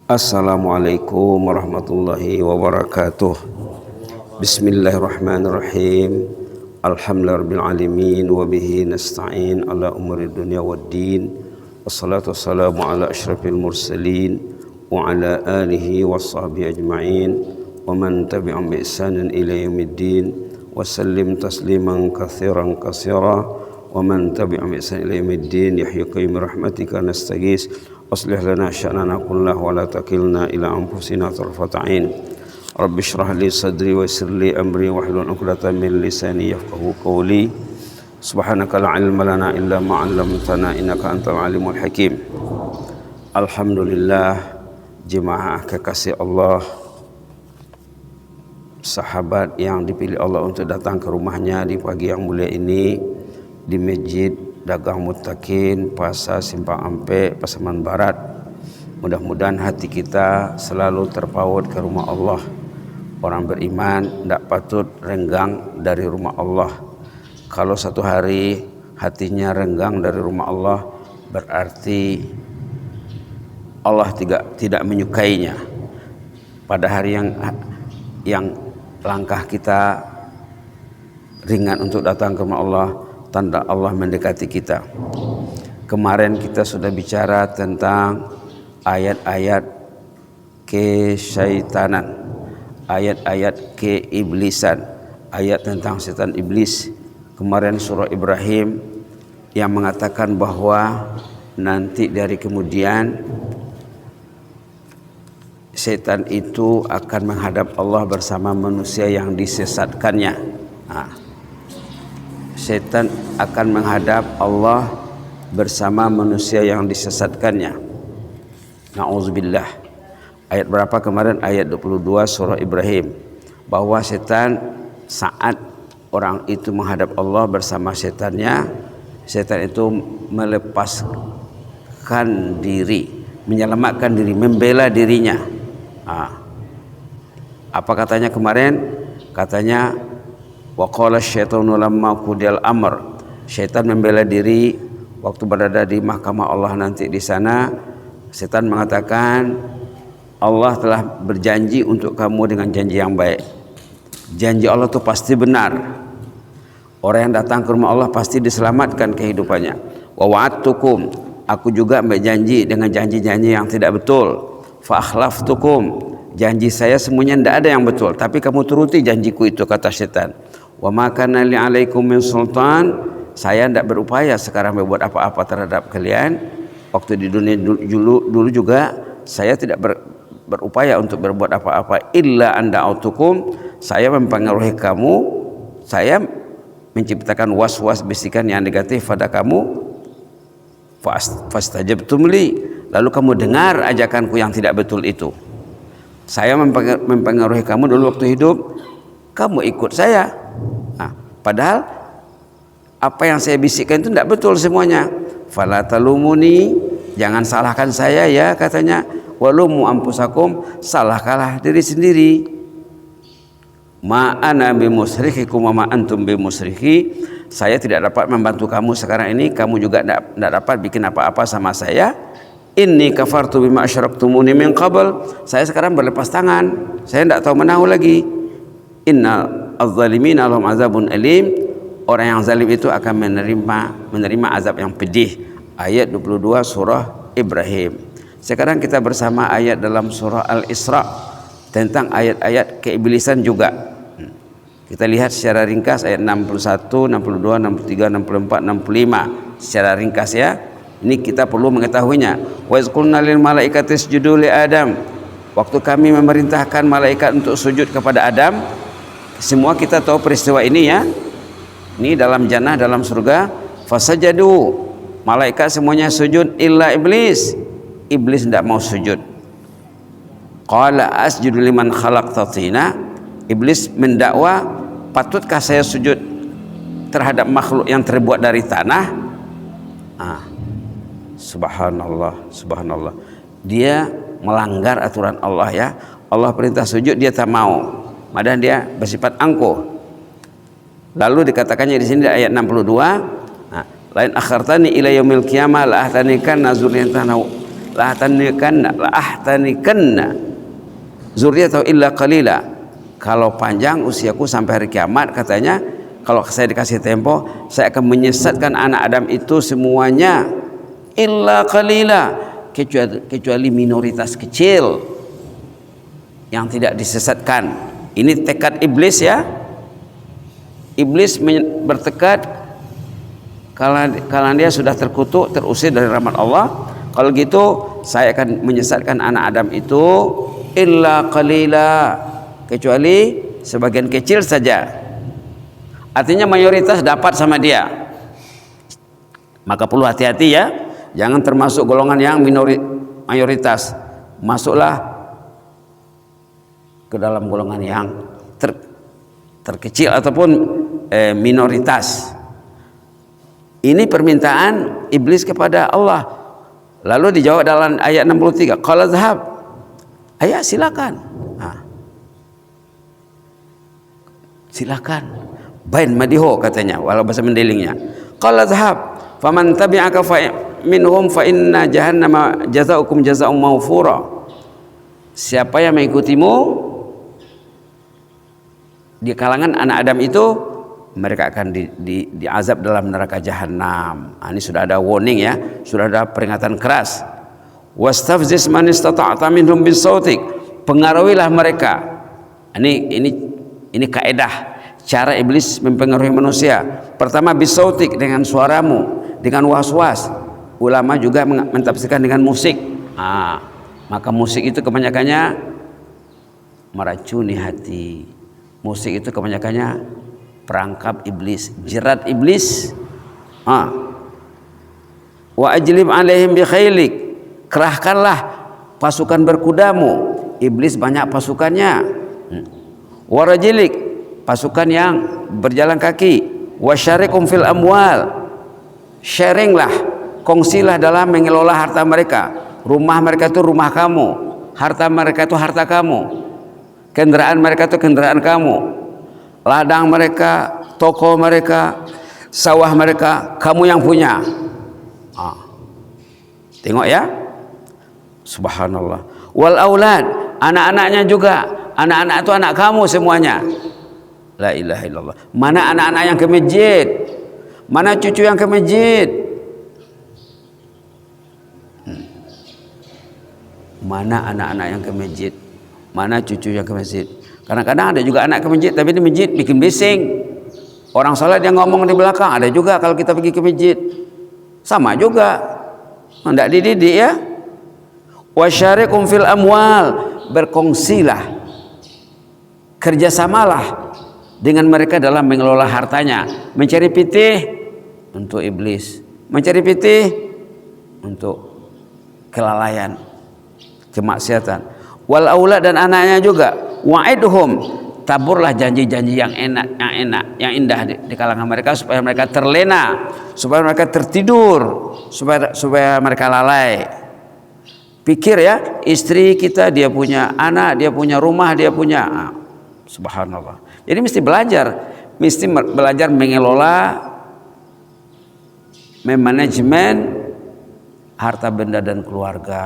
Assalamualaikum warahmatullahi wabarakatuh. Bismillahirrahmanirrahim. Alhamdulillahirabbil alamin wa bihi nasta'in ala umuri dunya waddin. Wassalatu wassalamu ala asyrafil mursalin wa ala alihi washabbihi ajma'in wa man tabi'ahum bi ihsanin ila yaumiddin wa sallim tasliman katsiran katsira wa man tabi'ahum bi ihsanin ila yaumiddin. Ya hayyu qayyum rahmatika nastaghis aslih lana sya'nana kullahu wa la takilna ila anfusina tarfata 'ain. Rabbi shrah li sadri wa yassir li amri wahlul 'uqdatam min lisani yafqahu qawli. Subhanaka la 'ilma lana illa ma 'allamtana innaka antal alimul hakim. Alhamdulillah, jemaah kekasih Allah, sahabat yang dipilih Allah untuk datang ke rumahnya di pagi yang mulia ini di Masjid Dagang Muttaqin, Pasar Simpang Ampe, Pasaman Barat. Mudah-mudahan hati kita selalu terpaut ke rumah Allah. Orang beriman tidak patut renggang dari rumah Allah. Kalau satu hari hatinya renggang dari rumah Allah, berarti Allah tidak menyukainya. Pada hari yang langkah kita ringan untuk datang ke rumah Allah, tanda Allah mendekati kita. Kemarin kita sudah bicara tentang ayat-ayat kesyaitanan, ayat-ayat keiblisan, ayat tentang setan iblis. Kemarin surah Ibrahim yang mengatakan bahwa nanti dari kemudian setan itu akan menghadap Allah bersama manusia yang disesatkannya. Setan akan menghadap Allah bersama manusia yang disesatkannya. Na'udzubillah. Ayat berapa kemarin? Ayat 22 surah Ibrahim. Bahwa setan saat orang itu menghadap Allah bersama setannya, setan itu melepaskan diri, menyelamatkan diri, membela dirinya. Apa katanya kemarin? Katanya wa qala syaitanu lamma qudiyal amr. Syaitan membela diri waktu berada di mahkamah Allah nanti di sana. Setan mengatakan Allah telah berjanji untuk kamu dengan janji yang baik. Janji Allah itu pasti benar. Orang yang datang ke rumah Allah pasti diselamatkan kehidupannya. Wa wa'adtukum, aku juga berjanji dengan janji-janji yang tidak betul. Fa akhlaftukum, janji saya semuanya tidak ada yang betul, tapi kamu turuti janjiku itu, kata setan. Wa ma kana li 'alaikum min sultan, saya tidak berupaya sekarang berbuat apa-apa terhadap kalian. Waktu di dunia dulu juga saya tidak berupaya untuk berbuat apa-apa. Illa anda autukum, saya mempengaruhi kamu, saya menciptakan was-was bisikan yang negatif pada kamu. Fastajabtum li, lalu kamu dengar ajakanku yang tidak betul itu. Saya mempengaruhi kamu dulu waktu hidup, kamu ikut saya. Padahal apa yang saya bisikkan itu tidak betul semuanya. Fala talumuni, jangan salahkan saya ya, katanya. Walumu ampusakum, salahkanlah diri sendiri. Ma ana bimusrikhikum wa ma antum bimusrikhi, saya tidak dapat membantu kamu sekarang ini, kamu juga tidak dapat bikin apa-apa sama saya. Inni kafartu bima asyraktumuni min qabl, saya sekarang berlepas tangan, saya tidak tahu menahu lagi. Innal az-zalimina lahum azabun alim, orang yang zalim itu akan menerima azab yang pedih. Ayat 22 surah Ibrahim. Sekarang kita bersama ayat dalam surah Al-Isra tentang ayat-ayat keiblisan juga. Kita lihat secara ringkas ayat 61, 62, 63, 64, 65 secara ringkas ya. Ini kita perlu mengetahuinya. Wa iz qulna lil malaikati isjudu li Adam, waktu kami memerintahkan malaikat untuk sujud kepada Adam. Semua kita tahu peristiwa ini ya. Ini dalam jannah, dalam surga. Fasajadu, malaikat semuanya sujud illa iblis. Iblis tidak mau sujud. Qala asjudu liman khalaqta tina. Iblis mendakwa, patutkah saya sujud terhadap makhluk yang terbuat dari tanah? Subhanallah, subhanallah. Dia melanggar aturan Allah ya. Allah perintah sujud, dia tak mau. Padahal dia bersifat angkuh. Lalu dikatakannya di sini di ayat 62, lain akhartani ila yaumil qiyamah la ahtanikan nazuriyatan la ahtanikanna zurriyatahu illa qalila. Kalau panjang usiaku sampai hari kiamat, katanya, kalau saya dikasih tempo, saya akan menyesatkan anak Adam itu semuanya illa qalila, kecuali minoritas kecil yang tidak disesatkan. Ini tekad iblis ya. Iblis bertekad kalau dia sudah terkutuk, terusir dari rahmat Allah, kalau gitu saya akan menyesatkan anak Adam itu illa qalila, kecuali sebagian kecil saja. Artinya mayoritas dapat sama dia. Maka perlu hati-hati ya, jangan termasuk golongan yang mayoritas. Masuklah ke dalam golongan yang terkecil ataupun minoritas. Ini permintaan iblis kepada Allah. Lalu dijawab dalam ayat 63, qala dhahab. Ayat silakan. Silakan. Bain madiho katanya, walau bahasa mendelingnya. Qala dhahab faman tabi'aka minhum fa inna jahannama jazaa'ukum jazaa'un mawfura. Siapa yang mengikutimu di kalangan anak Adam itu, mereka akan diazab dalam neraka jahanam. Ini sudah ada warning ya, sudah ada peringatan keras. Wastafziz man istata'ta minhum bisautik. Pengaruhilah mereka. Ini kaedah cara iblis mempengaruhi manusia. Pertama bisautik, dengan suaramu, dengan was-was. Ulama juga mentafsirkan dengan musik. Maka musik itu kebanyakannya meracuni hati. Musik itu kebanyakannya perangkap iblis, jerat iblis. Wa ajlib alaihim bi khailik, kerahkanlah pasukan berkudamu. Iblis banyak pasukannya. Wa rajilik, pasukan yang berjalan kaki. Wa syarikum fil amwal, sharinglah, kongsilah dalam mengelola harta mereka. Rumah mereka itu rumah kamu, harta mereka itu harta kamu, kendaraan mereka itu kendaraan kamu, ladang mereka, toko mereka, sawah mereka, kamu yang punya. Tengok ya, subhanallah. Wal aulad, anak-anaknya juga, anak-anak itu anak kamu semuanya. La ilaha illallah. Mana anak-anak yang ke masjid? Mana cucu yang ke masjid? Mana anak-anak yang ke masjid? Mana cucu yang ke masjid? Kadang-kadang ada juga anak ke masjid, tapi di masjid bikin bising. Orang salat yang ngomong di belakang. Ada juga kalau kita pergi ke masjid. Sama juga. Tidak dididik ya. Wasyarikum fil amwal, berkongsilah, kerjasamalah dengan mereka dalam mengelola hartanya. Mencari pitih untuk iblis, mencari pitih untuk kelalaian, kemaksiatan. Wal aulad, dan anaknya juga. Wa'idhum, taburlah janji-janji yang enak, yang indah di kalangan mereka, supaya mereka terlena, supaya mereka tertidur, supaya mereka lalai. Pikir ya, istri kita, dia punya anak, dia punya rumah, dia punya subhanallah. Jadi mesti belajar mengelola, memanajemen harta benda dan keluarga.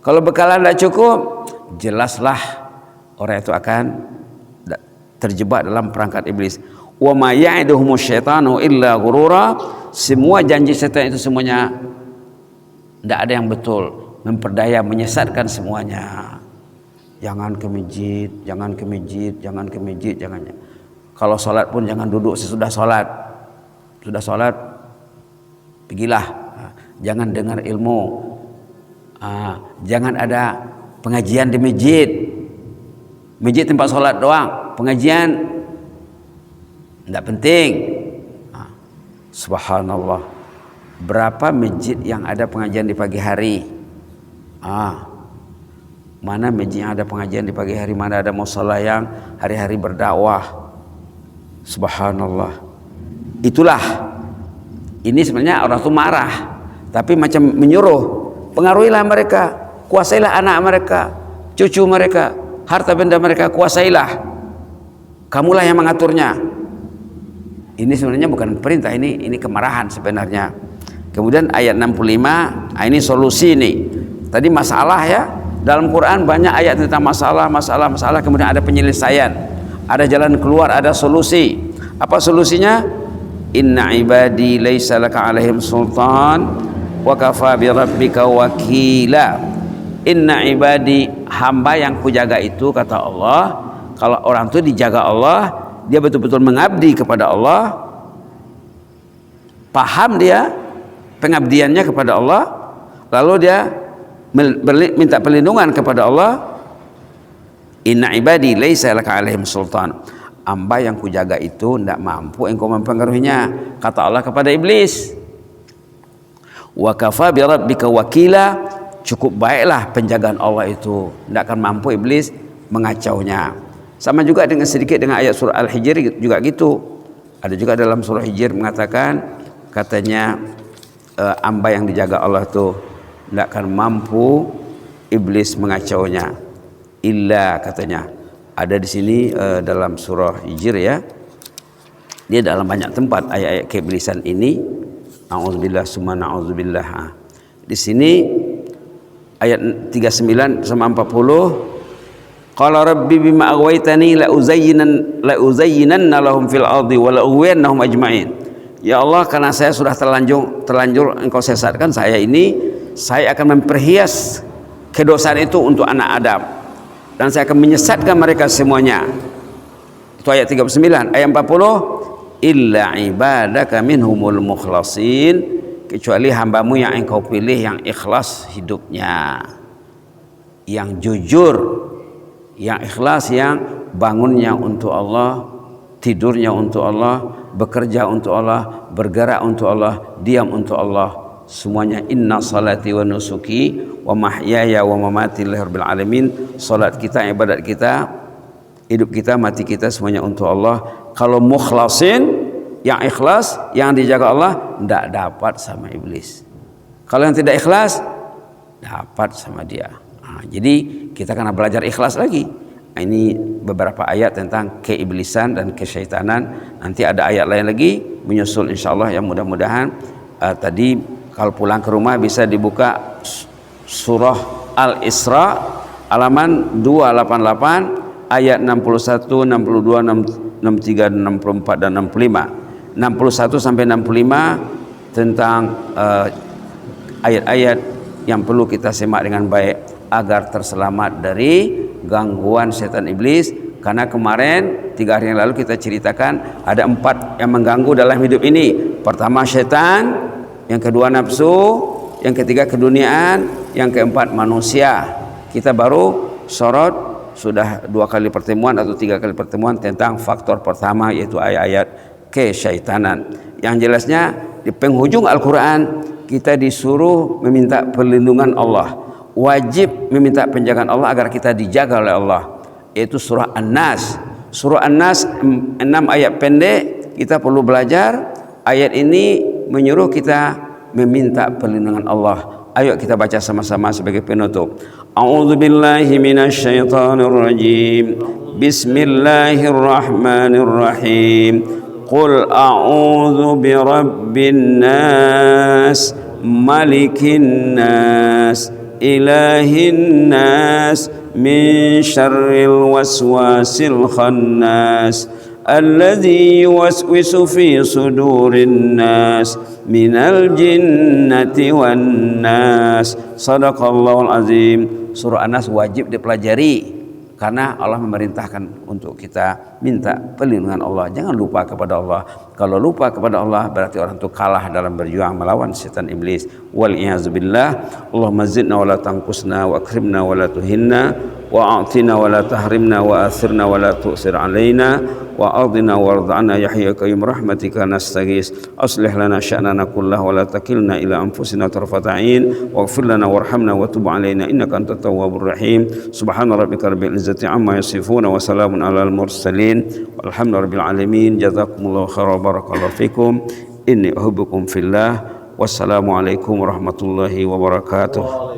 Kalau bekalan tidak cukup, jelaslah orang itu akan terjebak dalam perangkat iblis. Wa ma ya'iduhumus syaitanu illa ghurura. Semua janji setan itu semuanya tidak ada yang betul, memperdaya, menyesatkan semuanya. Jangan ke masjid, jangan ke masjid, jangan ke masjid, jangan. Kalau sholat pun jangan duduk sesudah sholat. Sudah sholat, pergilah. Jangan dengar ilmu. Jangan ada pengajian di masjid. Masjid tempat sholat doang, pengajian tidak penting. Subhanallah. Berapa masjid yang ada pengajian di pagi hari? Mana masjid yang ada pengajian di pagi hari? Mana ada mushola yang hari-hari berdakwah? Subhanallah. Itulah. Ini sebenarnya orang itu marah, tapi macam menyuruh. Pengaruhilah mereka, kuasailah anak mereka, cucu mereka, harta benda mereka, kuasailah. Kamulah yang mengaturnya. Ini sebenarnya bukan perintah, ini kemarahan sebenarnya. Kemudian ayat 65, ini solusi nih. Tadi masalah ya, dalam Quran banyak ayat tentang masalah, kemudian ada penyelesaian, ada jalan keluar, ada solusi. Apa solusinya? Inna ibadi laisa laka alaihim sultan wa kafa bi rabbika wakila. Inna ibadi, hamba yang kujaga itu, kata Allah, kalau orang itu dijaga Allah, dia betul-betul mengabdi kepada Allah, paham dia pengabdiannya kepada Allah, lalu dia minta perlindungan kepada Allah. Inna ibadi laisa laka alaihim sultan, hamba yang kujaga itu tidak mampu engkau mempengaruhinya, kata Allah kepada iblis. Wa kafa bi rabbika wakila, cukup baiklah penjagaan Allah itu, tidak akan mampu iblis mengacaunya. Sama juga dengan sedikit dengan ayat surah Al-Hijr juga gitu. Ada juga dalam surah Hijr mengatakan, katanya hamba yang dijaga Allah itu tidak akan mampu iblis mengacaunya. Illa, katanya ada di sini dalam surah Hijr ya. Dia dalam banyak tempat ayat-ayat keiblisan ini. A'udzubillah summa na'udzubillah. Di sini ayat 39 sama 40, qala rabbi bima aghwaytani la uzayyinanna lahum fil ardi wa la ughwiyannahum ajma'in. Ya Allah, karena saya sudah terlanjur engkau sesatkan saya ini, saya akan memperhias kedosaan itu untuk anak Adam, dan saya akan menyesatkan mereka semuanya. Itu ayat 39. Ayat 40, illa ibadaka minhumul mukhlasin, kecuali hambamu yang engkau pilih yang ikhlas hidupnya, yang jujur, yang ikhlas, yang bangunnya untuk Allah, tidurnya untuk Allah, bekerja untuk Allah, bergerak untuk Allah, diam untuk Allah, semuanya. Inna salati wa nusuki wa mahyaya wa mamati lillahi rabbil alamin. Salat kita, ibadat kita, hidup kita, mati kita, semuanya untuk Allah. Kalau mukhlasin, yang ikhlas, yang dijaga Allah, tidak dapat sama iblis. Kalau yang tidak ikhlas, dapat sama dia. Nah, jadi kita kena belajar ikhlas lagi. Nah, ini beberapa ayat tentang keiblisan dan kesyaitanan. Nanti ada ayat lain lagi menyusul insyaallah, yang mudah-mudahan tadi kalau pulang ke rumah bisa dibuka surah Al-Isra halaman 288 ayat 61, 62, 63, 64 dan 65. 61 sampai 65 tentang ayat-ayat yang perlu kita simak dengan baik agar terselamat dari gangguan setan iblis. Karena kemarin 3 hari yang lalu kita ceritakan ada 4 yang mengganggu dalam hidup ini. Pertama setan, yang kedua nafsu, yang ketiga keduniaan, yang keempat manusia. Kita baru sorot sudah 2 kali pertemuan atau 3 kali pertemuan tentang faktor pertama, yaitu ayat-ayat kesyaitanan. Yang jelasnya di penghujung Al-Quran kita disuruh meminta perlindungan Allah, wajib meminta penjagaan Allah agar kita dijaga oleh Allah, yaitu surah An-Nas. Surah An-Nas 6 ayat pendek, kita perlu belajar. Ayat ini menyuruh kita meminta perlindungan Allah. Ayo kita baca sama-sama sebagai penutup. A'udzubillahi minasyaitonirrajim. Bismillahirrahmanirrahim. Qul a'udzu birabbin nas, malikin nas, ilahin nas, min syarril waswasil khannas, alladzi yuwaswisu fi sudurin nas, minal jinnati wan nas. Shadaqallahul azim. Surah An-Nas wajib dipelajari karena Allah memerintahkan untuk kita minta perlindungan Allah. Jangan lupa kepada Allah. Kalau lupa kepada Allah berarti orang itu kalah dalam berjuang melawan setan iblis. Wal iyaz-billah. Allahumma zidna wa la tanqusna wa akrimna wa la tuhinna wa a'tina wa la tahrimna wa athirna wa la tu'sir alaina wa ardina warda'na ya hayyu qayyum rahmatika nastaghis. Aslih lana sya'nana kullahu wa la takilna ila anfusina tarfata 'ain waghfir lana warhamna wa tub 'alaina innaka antat tawwabur rahim. Subhana rabbika rabbil izzati amma yasifun wa salamun alal mursalin walhamdulillahi rabbil alamin. Jazakumullahu khairan, barakallahu fikum. Inni uhibbukum fillah. Wassalamu alaikum warahmatullahi wabarakatuh.